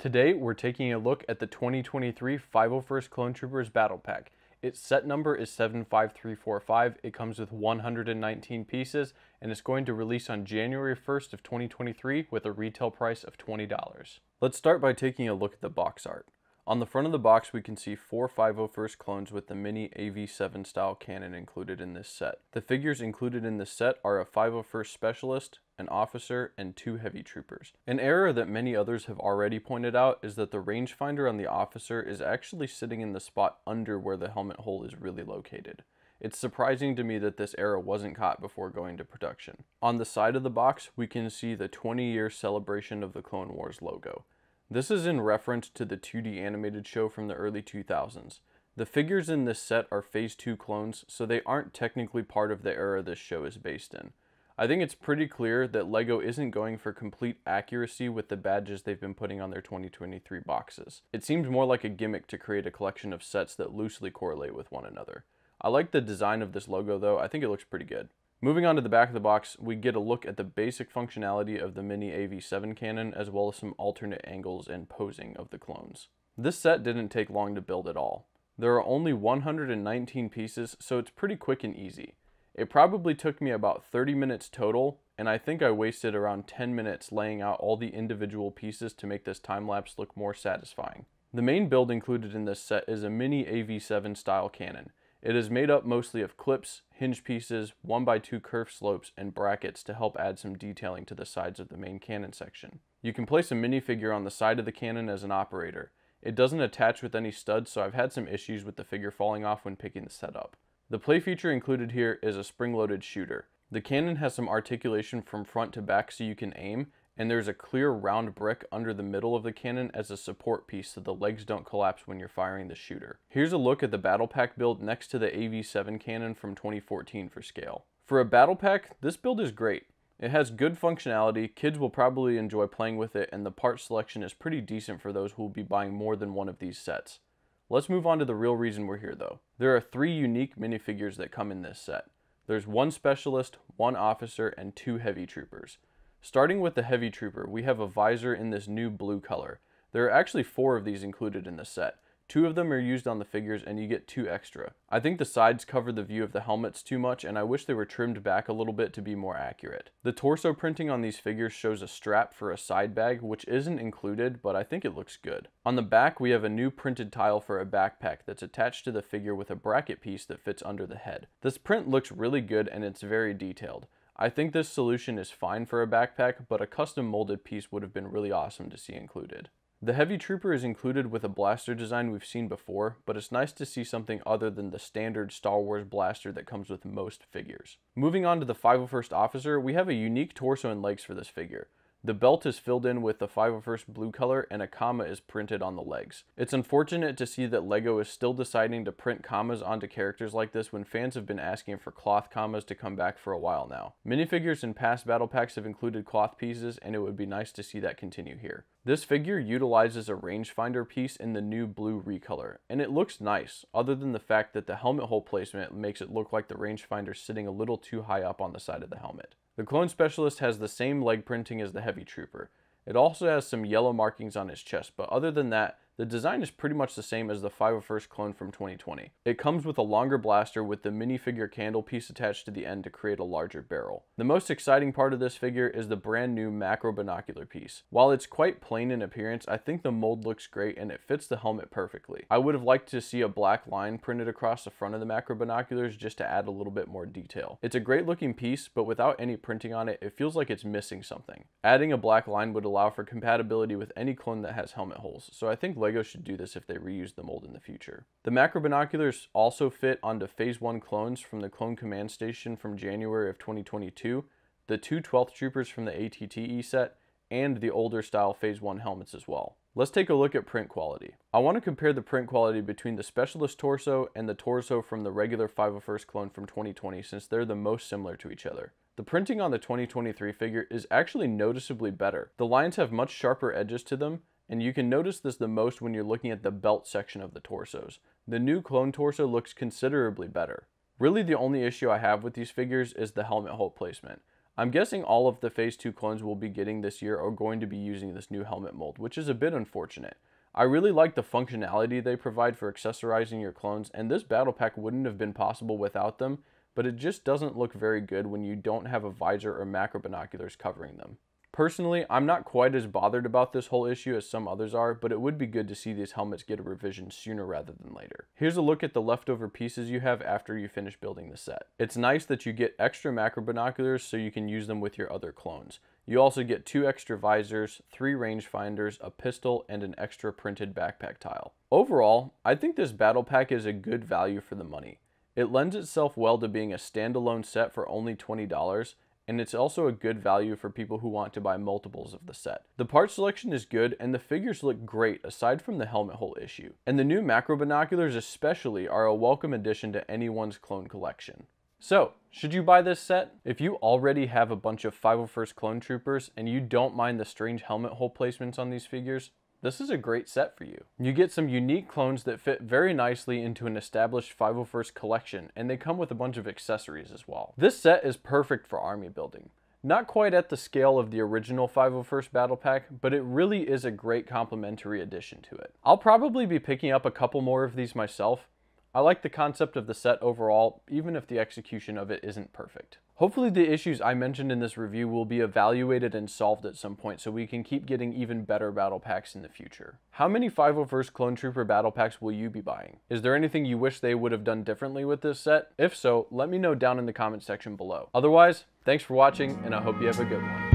Today, we're taking a look at the 2023 501st Clone Troopers Battle Pack. Its set number is 75345. It comes with 119 pieces, and it's going to release on January 1st of 2023 with a retail price of $20. Let's start by taking a look at the box art. On the front of the box, we can see 4 501st clones with the mini AV7 style cannon included in this set. The figures included in this set are a 501st Specialist, an officer, and 2 heavy troopers. An error that many others have already pointed out is that the rangefinder on the officer is actually sitting in the spot under where the helmet hole is really located. It's surprising to me that this error wasn't caught before going to production. On the side of the box, we can see the 20-year celebration of the Clone Wars logo. This is in reference to the 2D animated show from the early 2000s. The figures in this set are Phase 2 clones, so they aren't technically part of the era this show is based in. I think it's pretty clear that LEGO isn't going for complete accuracy with the badges they've been putting on their 2023 boxes. It seems more like a gimmick to create a collection of sets that loosely correlate with one another. I like the design of this logo though. I think it looks pretty good. Moving on to the back of the box, we get a look at the basic functionality of the mini AV7 cannon, as well as some alternate angles and posing of the clones. This set didn't take long to build at all. There are only 119 pieces, so it's pretty quick and easy. It probably took me about 30 minutes total, and I think I wasted around 10 minutes laying out all the individual pieces to make this time-lapse look more satisfying. The main build included in this set is a mini AV7 style cannon. It is made up mostly of clips, hinge pieces, 1x2 curved slopes, and brackets to help add some detailing to the sides of the main cannon section. You can place a minifigure on the side of the cannon as an operator. It doesn't attach with any studs, so I've had some issues with the figure falling off when picking the set up. The play feature included here is a spring-loaded shooter. The cannon has some articulation from front to back so you can aim, and there's a clear round brick under the middle of the cannon as a support piece so the legs don't collapse when you're firing the shooter. Here's a look at the battle pack build next to the AV7 cannon from 2014 for scale. For a battle pack, this build is great. It has good functionality, kids will probably enjoy playing with it, and the part selection is pretty decent for those who will be buying more than one of these sets. Let's move on to the real reason we're here though. There are 3 unique minifigures that come in this set. There's 1 Specialist, 1 Officer, and 2 Heavy Troopers. Starting with the Heavy Trooper, we have a visor in this new blue color. There are actually 4 of these included in the set. 2 of them are used on the figures and you get 2 extra. I think the sides cover the view of the helmets too much and I wish they were trimmed back a little bit to be more accurate. The torso printing on these figures shows a strap for a side bag, which isn't included, but I think it looks good. On the back, we have a new printed tile for a backpack that's attached to the figure with a bracket piece that fits under the head. This print looks really good and it's very detailed. I think this solution is fine for a backpack, but a custom molded piece would have been really awesome to see included. The Heavy Trooper is included with a blaster design we've seen before, but it's nice to see something other than the standard Star Wars blaster that comes with most figures. Moving on to the 501st Officer, we have a unique torso and legs for this figure. The belt is filled in with the 501st blue color and a comma is printed on the legs. It's unfortunate to see that LEGO is still deciding to print commas onto characters like this when fans have been asking for cloth commas to come back for a while now. Minifigures in past battle packs have included cloth pieces and it would be nice to see that continue here. This figure utilizes a rangefinder piece in the new blue recolor, and it looks nice, other than the fact that the helmet hole placement makes it look like the rangefinder's sitting a little too high up on the side of the helmet. The Clone Specialist has the same leg printing as the Heavy Trooper. It also has some yellow markings on his chest, but other than that, the design is pretty much the same as the 501st clone from 2020. It comes with a longer blaster with the minifigure candle piece attached to the end to create a larger barrel. The most exciting part of this figure is the brand new macro binocular piece. While it's quite plain in appearance, I think the mold looks great and it fits the helmet perfectly. I would have liked to see a black line printed across the front of the macro binoculars just to add a little bit more detail. It's a great looking piece, but without any printing on it, it feels like it's missing something. Adding a black line would allow for compatibility with any clone that has helmet holes, so I think LEGO should do this if they reuse the mold in the future. The macro binoculars also fit onto Phase 1 clones from the Clone Command Station from January of 2022, the 2 12th Troopers from the ATTE set, and the older style Phase 1 helmets as well. Let's take a look at print quality. I want to compare the print quality between the Specialist torso and the torso from the regular 501st clone from 2020 since they're the most similar to each other. The printing on the 2023 figure is actually noticeably better. The lines have much sharper edges to them, and you can notice this the most when you're looking at the belt section of the torsos. The new clone torso looks considerably better. Really the only issue I have with these figures is the helmet hole placement. I'm guessing all of the Phase 2 clones we'll be getting this year are going to be using this new helmet mold, which is a bit unfortunate. I really like the functionality they provide for accessorizing your clones, and this battle pack wouldn't have been possible without them, but it just doesn't look very good when you don't have a visor or macro binoculars covering them. Personally, I'm not quite as bothered about this whole issue as some others are, but it would be good to see these helmets get a revision sooner rather than later. Here's a look at the leftover pieces you have after you finish building the set. It's nice that you get extra macro binoculars so you can use them with your other clones. You also get 2 extra visors, 3 rangefinders, a pistol, and an extra printed backpack tile. Overall, I think this battle pack is a good value for the money. It lends itself well to being a standalone set for only $20, and it's also a good value for people who want to buy multiples of the set. The part selection is good, and the figures look great aside from the helmet hole issue. And the new macro binoculars especially are a welcome addition to anyone's clone collection. So, should you buy this set? If you already have a bunch of 501st Clone Troopers and you don't mind the strange helmet hole placements on these figures, this is a great set for you. You get some unique clones that fit very nicely into an established 501st collection, and they come with a bunch of accessories as well. This set is perfect for army building. Not quite at the scale of the original 501st Battle Pack, but it really is a great complementary addition to it. I'll probably be picking up a couple more of these myself. I like the concept of the set overall, even if the execution of it isn't perfect. Hopefully the issues I mentioned in this review will be evaluated and solved at some point so we can keep getting even better battle packs in the future. How many 501st Clone Trooper battle packs will you be buying? Is there anything you wish they would have done differently with this set? If so, let me know down in the comment section below. Otherwise, thanks for watching, and I hope you have a good one.